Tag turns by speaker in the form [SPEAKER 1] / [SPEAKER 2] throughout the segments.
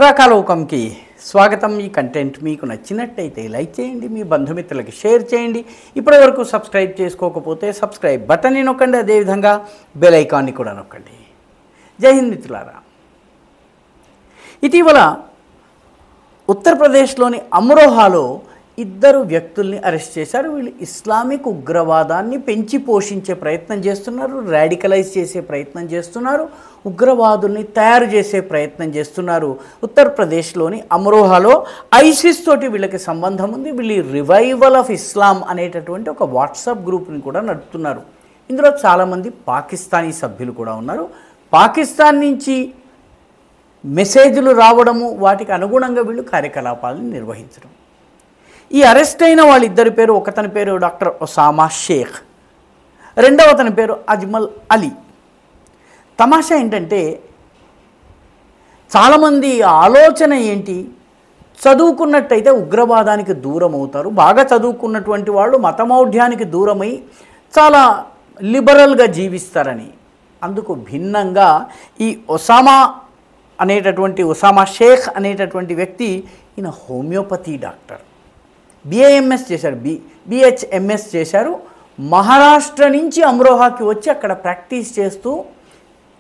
[SPEAKER 1] రకాలోకంకి స్వాగతం. ఈ కంటెంట్ మీకు నచ్చినట్టయితే లైక్ చేయండి, మీ బంధుమిత్రులకి షేర్ చేయండి. ఇప్పటివరకు సబ్స్క్రైబ్ చేసుకోకపోతే సబ్స్క్రైబ్ బటన్ని నొక్కండి, అదేవిధంగా బెల్ ఐకాన్ని కూడా నొక్కండి. జై హింద్ మిత్రులారా. ఇటీవల ఉత్తరప్రదేశ్లోని అమ్రోహాలో ఇద్దరు వ్యక్తుల్ని అరెస్ట్ చేశారు. వీళ్ళు ఇస్లామిక్ ఉగ్రవాదాన్ని పెంచి పోషించే ప్రయత్నం చేస్తున్నారు, రాడికలైజ్ చేసే ప్రయత్నం చేస్తున్నారు, ఉగ్రవాదుల్ని తయారు చేసే ప్రయత్నం చేస్తున్నారు. ఉత్తరప్రదేశ్లోని అమ్రోహాలో ఐసిస్ తోటి వీళ్ళకి సంబంధం ఉంది. వీళ్ళు రివైవల్ ఆఫ్ ఇస్లాం అనేటటువంటి ఒక వాట్సాప్ గ్రూప్ని కూడా నడుపుతున్నారు. ఇందులో చాలామంది పాకిస్తానీ సభ్యులు కూడా ఉన్నారు. పాకిస్తాన్ నుంచి మెసేజ్లు రావడము, వాటికి అనుగుణంగా వీళ్ళు కార్యకలాపాలను నిర్వహించడం. ఈ అరెస్ట్ అయిన వాళ్ళిద్దరి పేరు, ఒకతని పేరు డాక్టర్ ఒసామా షేక్, రెండవ అతని పేరు అజ్మల్ అలీ. తమాషా ఏంటంటే చాలామంది ఆలోచన ఏంటి, చదువుకున్నట్టయితే ఉగ్రవాదానికి దూరం అవుతారు. బాగా చదువుకున్నటువంటి వాళ్ళు మతమౌఢ్యానికి దూరమై చాలా లిబరల్గా జీవిస్తారని. అందుకు భిన్నంగా ఈ ఒసామా షేక్ అనేటటువంటి వ్యక్తి ఈయన హోమియోపతి డాక్టర్, బిఏఎంఎస్ చేశారు, బిహెచ్ఎంఎస్ చేశారు. మహారాష్ట్ర నుంచి అమ్రోహాకి వచ్చి అక్కడ ప్రాక్టీస్ చేస్తూ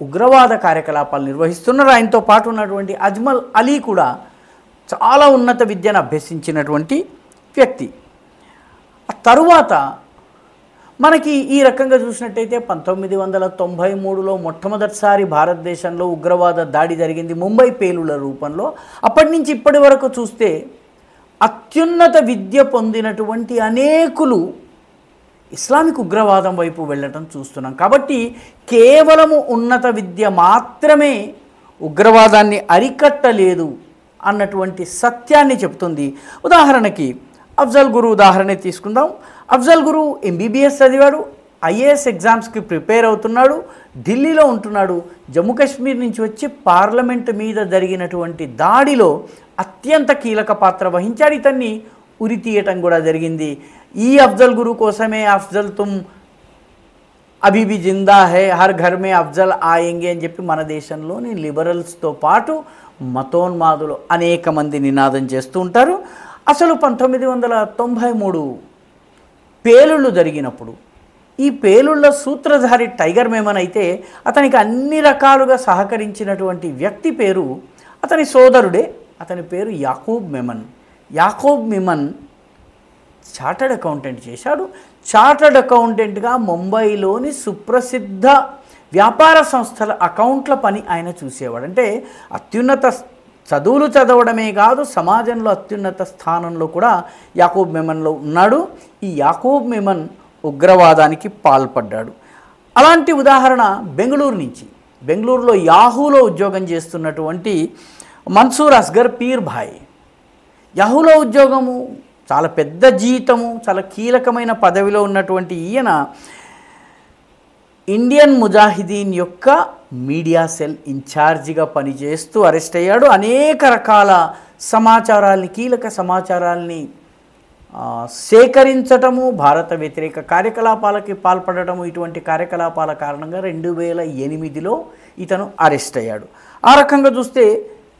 [SPEAKER 1] ఉగ్రవాద కార్యకలాపాలు నిర్వహిస్తున్నారు. ఆయనతో పాటు ఉన్నటువంటి అజ్మల్ అలీ కూడా చాలా ఉన్నత విద్యను అభ్యసించినటువంటి వ్యక్తి. ఆ తరువాత మనకి ఈ రకంగా చూసినట్టయితే 1993లో మొట్టమొదటిసారి భారతదేశంలో ఉగ్రవాద దాడి జరిగింది, ముంబై పేలుళ్ల రూపంలో. అప్పటి నుంచి ఇప్పటి వరకు చూస్తే అత్యున్నత విద్య పొందినటువంటి అనేకులు ఇస్లామిక్ ఉగ్రవాదం వైపు వెళ్ళటం చూస్తున్నాం. కాబట్టి కేవలము ఉన్నత విద్య మాత్రమే ఉగ్రవాదాన్ని అరికట్టలేదు అన్నటువంటి సత్యాన్ని చెప్తుంది. ఉదాహరణకి అఫ్జల్ గురు ఉదాహరణ తీసుకుందాం. అఫ్జల్ గురు ఎంబీబీఎస్ చదివాడు, ఐఏఎస్ ఎగ్జామ్స్కి ప్రిపేర్ అవుతున్నాడు, ఢిల్లీలో ఉంటున్నాడు. జమ్మూ కాశ్మీర్ నుంచి వచ్చి పార్లమెంట్ మీద జరిగినటువంటి దాడిలో అత్యంత కీలక పాత్ర వహించాడు. ఇతన్ని ఉరి తీయటం కూడా జరిగింది. ఈ అఫ్జల్ గురు కోసమే అఫ్జల్ తుమ్ అభీబీ జిందా హై, హర్ ఘర్ మే అఫ్జల్ ఆయేంగే అని చెప్పి మన దేశంలోని లిబరల్స్తో పాటు మతోన్మాదులు అనేక మంది నినాదం చేస్తూ ఉంటారు. అసలు 1993 పేలుళ్ళు జరిగినప్పుడు ఈ పేలుళ్ళ సూత్రధారి టైగర్ మెమన్ అయితే అతనికి అన్ని రకాలుగా సహకరించినటువంటి వ్యక్తి పేరు అతని సోదరుడే, అతని పేరు యాకూబ్ మెమన్. యాకూబ్ మెమన్ చార్టర్డ్ అకౌంటెంట్ చేశాడు. చార్టర్డ్ అకౌంటెంట్గా ముంబైలోని సుప్రసిద్ధ వ్యాపార సంస్థల అకౌంట్ల పని ఆయన చూసేవాడు. అంటే అత్యున్నత చదువులు చదవడమే కాదు, సమాజంలో అత్యున్నత స్థానంలో కూడా యాకూబ్ మెమన్లో ఉన్నాడు. ఈ యాకూబ్ మెమన్ ఉగ్రవాదానికి పాల్పడ్డాడు. అలాంటి ఉదాహరణ బెంగళూరు నుంచి, బెంగళూరులో యాహూలో ఉద్యోగం చేస్తున్నటువంటి మన్సూర్ అస్గర్ పీర్ భాయ్. యాహూలో ఉద్యోగము, చాలా పెద్ద జీతము, చాలా కీలకమైన పదవిలో ఉన్నటువంటి ఈయన ఇండియన్ ముజాహిదీన్ యొక్క మీడియా సెల్ ఇన్ఛార్జిగా పనిచేస్తూ అరెస్ట్ అయ్యాడు. అనేక రకాల సమాచారాల్ని, కీలక సమాచారాల్ని సేకరించటము, భారత వ్యతిరేక కార్యకలాపాలకి పాల్పడటము, ఇటువంటి కార్యకలాపాల కారణంగా 2008లో ఇతను అరెస్ట్ అయ్యాడు. ఆ రకంగా చూస్తే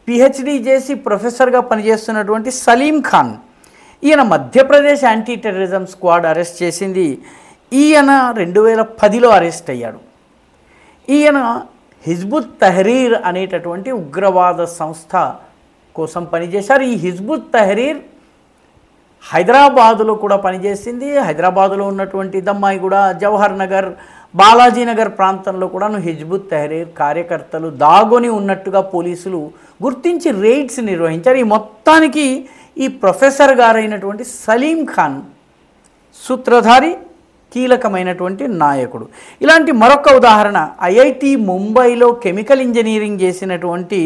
[SPEAKER 1] పిహెచ్డి చేసి ప్రొఫెసర్గా పనిచేస్తున్నటువంటి సలీం ఖాన్, ఈయన Madhya Pradesh anti terrorism squad arrest చేసింది. ఈయన 2010లో అరెస్ట్ అయ్యాడు. ఈయన హిజ్బుత్ తహరీర్ అనేటటువంటి ఉగ్రవాద సంస్థ కోసం పనిచేశారు. ఈ హిజ్బుత్ తహరీర్ హైదరాబాదులో కూడా పనిచేసింది. హైదరాబాదులో ఉన్నటువంటి దమ్మాయిగూడ, జవహర్ నగర్, బాలాజీ నగర్ ప్రాంతంలో కూడాను హిజ్బుత్ తహరీర్ కార్యకర్తలు దాగొని ఉన్నట్టుగా పోలీసులు గుర్తించి రైడ్స్ నిర్వహించారు. ఈ మొత్తానికి ఈ ప్రొఫెసర్ గారైనటువంటి సలీం ఖాన్ సూత్రధారి, కీలకమైనటువంటి నాయకుడు. ఇలాంటి మరొక ఉదాహరణ ఐఐటి ముంబైలో కెమికల్ ఇంజనీరింగ్ చేసినటువంటి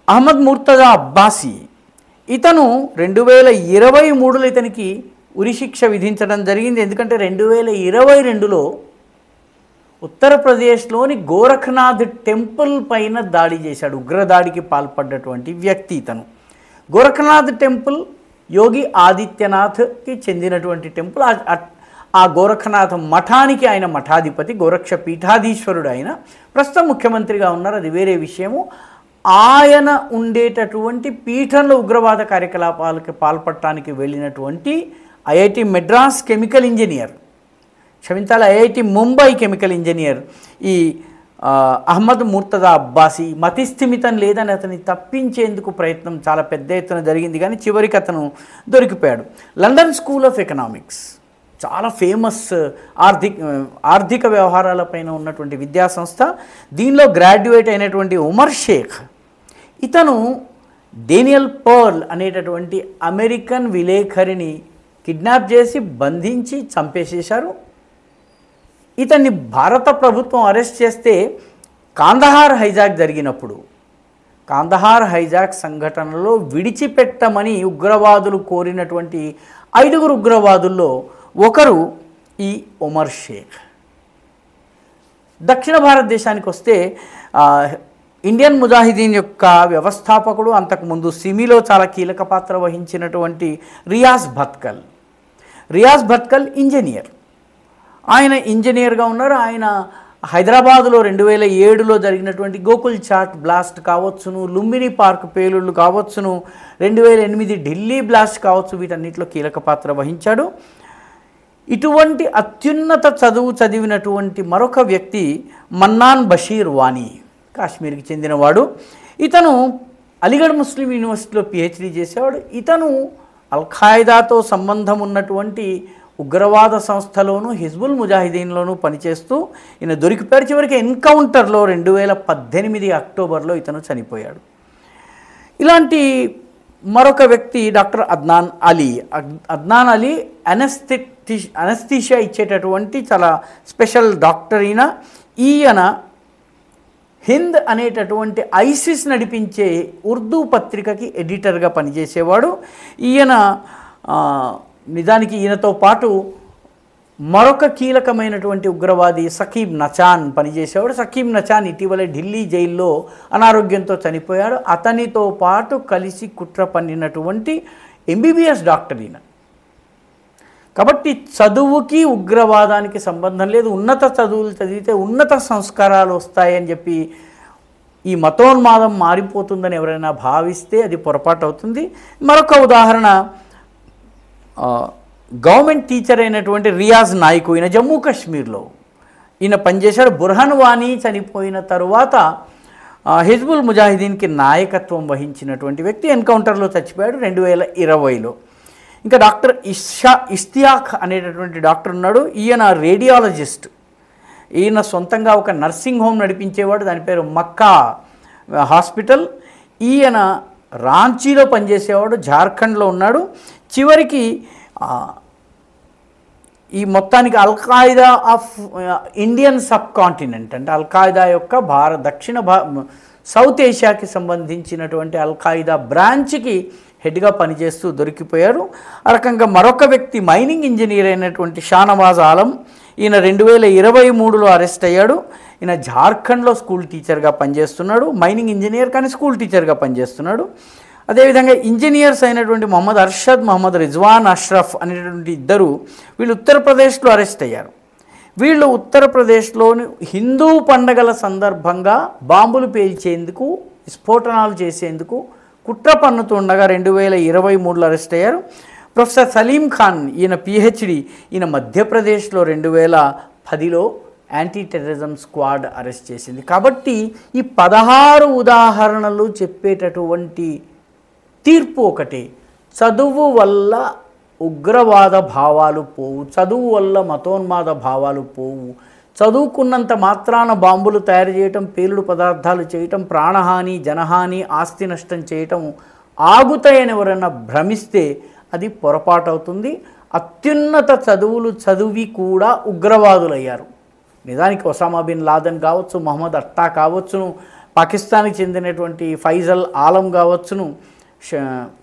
[SPEAKER 1] అహ్మద్ ముర్తజా అబ్బాసీ. ఇతను 2023లో ఇతనికి ఉరిశిక్ష విధించడం జరిగింది. ఎందుకంటే 2022లో ఉత్తరప్రదేశ్లోని గోరఖ్నాథ్ టెంపుల్ పైన దాడి చేశాడు. ఉగ్రదాడికి పాల్పడ్డటువంటి వ్యక్తి ఇతను. గోరఖ్నాథ్ టెంపుల్ యోగి ఆదిత్యనాథ్కి చెందినటువంటి టెంపుల్. ఆ గోరఖ్నాథ్ మఠానికి ఆయన మఠాధిపతి, గోరక్ష పీఠాధీశ్వరుడు. ఆయన ప్రస్తుతం ముఖ్యమంత్రిగా ఉన్నారు, అది వేరే విషయము. ఆయన ఉండేటటువంటి పీఠంలో ఉగ్రవాద కార్యకలాపాలకు పాల్పడటానికి వెళ్ళినటువంటి ఐఐటి మెడ్రాస్ కెమికల్ ఇంజనీర్, క్షమించాలి ఐఐటి ముంబై కెమికల్ ఇంజనీర్ ఈ అహ్మద్ ముర్తదా అబ్బాసీ మతిస్థిమితం లేదని అతన్ని తప్పించేందుకు ప్రయత్నం చాలా పెద్ద ఎత్తున జరిగింది, కానీ చివరికి అతను దొరికిపోయాడు. లండన్ స్కూల్ ఆఫ్ ఎకనామిక్స్ చాలా ఫేమస్ ఆర్థిక వ్యవహారాలపైన ఉన్నటువంటి విద్యాసంస్థ. దీనిలో గ్రాడ్యుయేట్ అయినటువంటి ఉమర్ షేక్, ఇతను డేనియల్ పర్ల్ అనేటటువంటి అమెరికన్ విలేఖరిని కిడ్నాప్ చేసి బంధించి చంపేసేశారు. ఇతన్ని భారత ప్రభుత్వం అరెస్ట్ చేస్తే కాందహార్ హైజాక్ జరిగినప్పుడు, కాందహార్ హైజాక్ సంఘటనలో విడిచిపెట్టమని ఉగ్రవాదులు కోరినటువంటి 5 ఉగ్రవాదుల్లో ఒకరు ఈ ఉమర్ షేక్. దక్షిణ భారతదేశానికి వస్తే ఇండియన్ ముజాహిదీన్ యొక్క వ్యవస్థాపకుడు, అంతకుముందు సిమిలో చాలా కీలక పాత్ర వహించినటువంటి రియాజ్ భట్కల్ ఇంజనీర్. ఆయన ఇంజనీర్గా ఉన్నారు. ఆయన హైదరాబాదులో 2007లో జరిగినటువంటి గోకుల్ చాట్ బ్లాస్ట్ కావచ్చును, లుంబిని పార్క్ పేలుళ్ళు కావచ్చును, 2008 ఢిల్లీ బ్లాస్ట్ కావచ్చు, వీటన్నిటిలో కీలక పాత్ర వహించాడు. ఇటువంటి అత్యున్నత చదువు చదివినటువంటి మరొక వ్యక్తి మన్నాన్ బషీర్ వానీ, కాశ్మీర్కి చెందినవాడు. ఇతను అలీగఢ్ ముస్లిం యూనివర్సిటీలో పిహెచ్డి చేసేవాడు. ఇతను అల్ఖాయిదాతో సంబంధం ఉన్నటువంటి ఉగ్రవాద సంస్థలోనూ హిజ్బుల్ ముజాహిదీన్లోనూ పనిచేస్తూ ఈయన దొరికిపోయాడు. చివరికి ఎన్కౌంటర్లో 2018 అక్టోబర్లో ఇతను చనిపోయాడు. ఇలాంటి మరొక వ్యక్తి డాక్టర్ అద్నాన్ అలీ అనస్థీషియా ఇచ్చేటటువంటి చాలా స్పెషల్ డాక్టర్. ఈయన హింద్ అనేటటువంటి ఐసిస్ నడిపించే ఉర్దూ పత్రికకి ఎడిటర్గా పనిచేసేవాడు. నిజానికి ఈయనతో పాటు మరొక కీలకమైనటువంటి ఉగ్రవాది సకీబ్ నచాన్ పనిచేసేవాడు. సకీబ్ నచాన్ ఇటీవలే ఢిల్లీ జైల్లో అనారోగ్యంతో చనిపోయాడు. అతనితో పాటు కలిసి కుట్ర పన్నినటువంటి ఎంబీబీఎస్ డాక్టర్ ఈయన. కాబట్టి చదువుకి ఉగ్రవాదానికి సంబంధం లేదు. ఉన్నత చదువులు చదివితే ఉన్నత సంస్కారాలు వస్తాయని చెప్పి ఈ మతోన్మాదం మారిపోతుందని ఎవరైనా భావిస్తే అది పొరపాటు అవుతుంది. మరొక ఉదాహరణ, గవర్నమెంట్ టీచర్ అయినటువంటి రియాజ్ నాయక్, ఈయన జమ్మూ కాశ్మీర్లో ఈయన పనిచేశాడు. బుర్హాన్ వానీ చనిపోయిన తరువాత హిజ్బుల్ ముజాహిదీన్కి నాయకత్వం వహించినటువంటి వ్యక్తి ఎన్కౌంటర్లో చచ్చిపోయాడు 2020లో. ఇంకా డాక్టర్ ఇష్తియాక్ అనేటటువంటి డాక్టర్ ఉన్నాడు. ఈయన రేడియాలజిస్ట్. ఈయన సొంతంగా ఒక నర్సింగ్ హోమ్ నడిపించేవాడు, దాని పేరు మక్కా హాస్పిటల్. ఈయన రాంచీలో పనిచేసేవాడు, జార్ఖండ్లో ఉన్నాడు. చివరికి ఈ మొత్తానికి అల్ఖాయిదా ఆఫ్ ఇండియన్ సబ్ కాంటినెంట్ అంటే అల్ఖాయిదా యొక్క సౌత్ ఏషియాకి సంబంధించినటువంటి అల్ఖాయిదా బ్రాంచ్కి హెడ్గా పనిచేస్తూ దొరికిపోయారు. ఆ రకంగా మరొక వ్యక్తి మైనింగ్ ఇంజనీర్ అయినటువంటి షానవాజ్ ఆలం, ఈయన 2023లో అరెస్ట్ అయ్యాడు. ఈయన జార్ఖండ్లో స్కూల్ టీచర్గా పనిచేస్తున్నాడు. మైనింగ్ ఇంజనీర్ కానీ స్కూల్ టీచర్గా పనిచేస్తున్నాడు. అదేవిధంగా ఇంజనీర్స్ అయినటువంటి మొహమ్మద్ అర్షద్, మొహమ్మద్ రిజ్వాన్ అష్రఫ్ అనేటువంటి ఇద్దరు, వీళ్ళు ఉత్తరప్రదేశ్లో అరెస్ట్ అయ్యారు. వీళ్ళు ఉత్తరప్రదేశ్లోని హిందూ పండగల సందర్భంగా బాంబులు పేల్చేందుకు, స్ఫోటనాలు చేసేందుకు కుట్ర పన్నుతుండగా 2023లో అరెస్ట్ అయ్యారు. ప్రొఫెసర్ సలీం ఖాన్, ఈయన పిహెచ్డి, ఈయన మధ్యప్రదేశ్లో 2010లో యాంటీ టెర్రరిజం స్క్వాడ్ అరెస్ట్ చేసింది. కాబట్టి ఈ 16 ఉదాహరణలు చెప్పేటటువంటి తీర్పు ఒకటే, చదువు వల్ల ఉగ్రవాద భావాలు పోవు, చదువు వల్ల మతోన్మాద భావాలు పోవు. చదువుకున్నంత మాత్రాన బాంబులు తయారు చేయటం, పేలుడు పదార్థాలు చేయటం, ప్రాణహాని, జనహాని, ఆస్తి నష్టం చేయటం ఆగుతాయని ఎవరైనా భ్రమిస్తే అది పొరపాటు అవుతుంది. అత్యున్నత చదువులు చదివి కూడా ఉగ్రవాదులయ్యారు. నిజానికి ఒసామా బిన్ లాదెన్ కావచ్చు, మహమ్మద్ అట్టా కావచ్చును, పాకిస్తాన్కి చెందినటువంటి ఫైజల్ ఆలం కావచ్చును,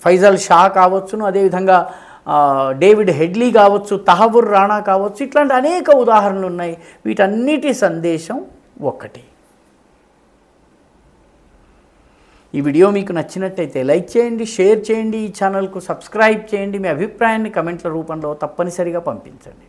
[SPEAKER 1] ఫైజల్ షా కావచ్చును, అదేవిధంగా డేవిడ్ హెడ్లీ కావచ్చు, తహవుర్ రాణా కావచ్చు, ఇట్లాంటి అనేక ఉదాహరణలు ఉన్నాయి. వీటన్నిటి సందేశం ఒక్కటి. ఈ వీడియో మీకు నచ్చినట్టయితే లైక్ చేయండి, షేర్ చేయండి, ఈ ఛానల్కు సబ్స్క్రైబ్ చేయండి. మీ అభిప్రాయాన్ని కమెంట్ల రూపంలో తప్పనిసరిగా పంపించండి.